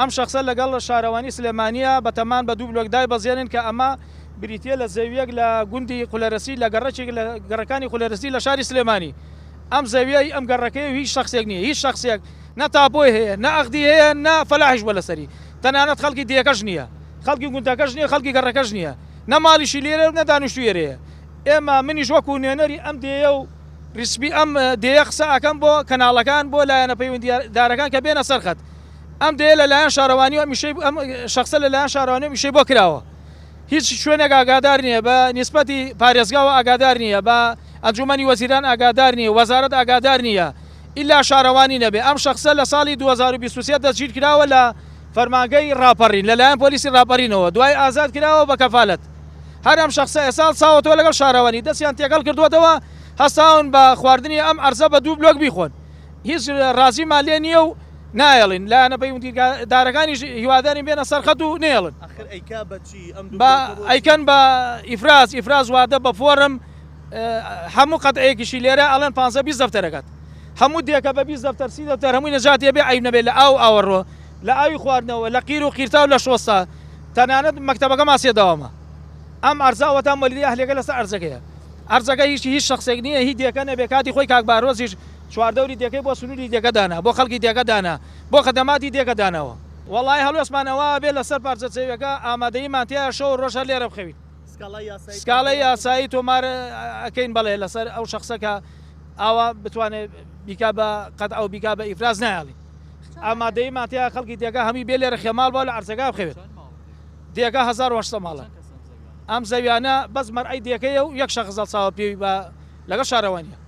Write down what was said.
ئەم شخصە لەگەڵ شارەوانی سلێمانیە بەتەمان بە دوو بلۆک دای بەزێنن کە ئەمە بریتە لە زەویەک لە گوندی قولەرەسی لە گەڕەکێک لە گەڕەکانی قولەرەسی لە شاری سلێمانی. ئەم زەویەی ئەم گەڕەکەی هیچ شخصێک نییە، هیچ شخصێک نە تاپۆی هەیە، نە ئەغدی هەیە، نە فەلاحیش بۆ لەسەری، تەنانەت خەڵکی دیەکەش نییە، خەڵکی گوندەکەش نییە، خەڵکی گەڕەکەش نییە، نە ماڵیشی لێرە و نە دانیشتوویێرەیە. ئێمە منیش وەکو نوێنەری ئەم دێیە و ریسپی ئەم دێیە قسە ئەەکەم بۆ کەناڵەکان بۆ لایەنە پەیوەندیدارەکان کە بێنە سەرخەت. ئەم دێ لەلایەن شارەوانی و ئەم شخصە لەلایەن شارەوانی میشەی بۆ کراوە. هیچ شوێنێک ئاگادار نییە، بە نیسبەتی پارێزگاوە ئاگادار نییە، بە ئەنجومەنی وەزیران ئاگادار نییە، وەزارەت ئاگادار نییە، ئیلا شارەوانی نەبێ. ئەم شخصە لە ساڵی 2023 دەستگیر کراوە لە فەرمانگەی ڕاپەڕین لەلایەن پۆلیسی ڕاپەڕینەوە، دوای ئازاد کراوە بە کەفالەت. هەر ئەم شخصە ئێساڵ چاوەتەوە لەگەڵ شارەوانی دەستیان تێکەڵ کردووەتەوە هەستاون بە خواردنی ئەم ئەرزە بە دوو بلۆک بیخۆن. هیچ ڕازیمان لێ نییە و نایەڵین، لایەنە پەیوەندیدارەکانی هیوادارین بێنە سەرخەت و نێڵن. ئەیکەن بە ئیفراز وادە بە فۆرم هەموو قەتعەیەکیشی لێرە ئەڵەن 15-20 دەفتەرەکەت. هەموو دێکە بە 20 دەفتەر 30 دەفتەر هەمووی نەجاتێ بێ عیب نەبێت لە ئاوەڕۆ، لە ئاوی خواردنەوە، لە قیر و قیرتا و لە شۆستا، تەنانەت مەکتەبەکە ماسیە داوامە. ئەم ئەرزاوەتان مەلیدی ئەهلەکە لەسەر ئەرزەکەیە. ئەرزەکە هیچ شخصێک نییە، هیچ دێکە نەبێ کاتی خۆی کاک بارۆزیش چواردەوری دێکەی بۆ سنووری دێکە دانا، بۆ خەڵکی دێکە دانا، بۆ خەدەماتی دێکە دانەوە. وەڵای هەڵوێستمانەوە بێ لەسەر پارچە چەویەکە ئامادەییمان تیا شەو ڕۆژ هەر لێرە بخەوین. سکاڵای یاسایی تۆمار ئەەکەین بەڵێ لەسەر ئەو شخصەکە ئاوا بتوانێت بیکا بە قەت ئەو بیکا بە ئیفراز نایڵی. ئامادەییمان تیا خەڵکی دێکە هەمی بێ لێرە خێماڵ بۆ لە ئەرزەکە بخەوێت. دێکە 1800 ماڵە. ئەم زەویانە بەس مەرعەی دێکەیە و یەک شەخص چاوە پێوی بە لەگەڵ شارەوانیە.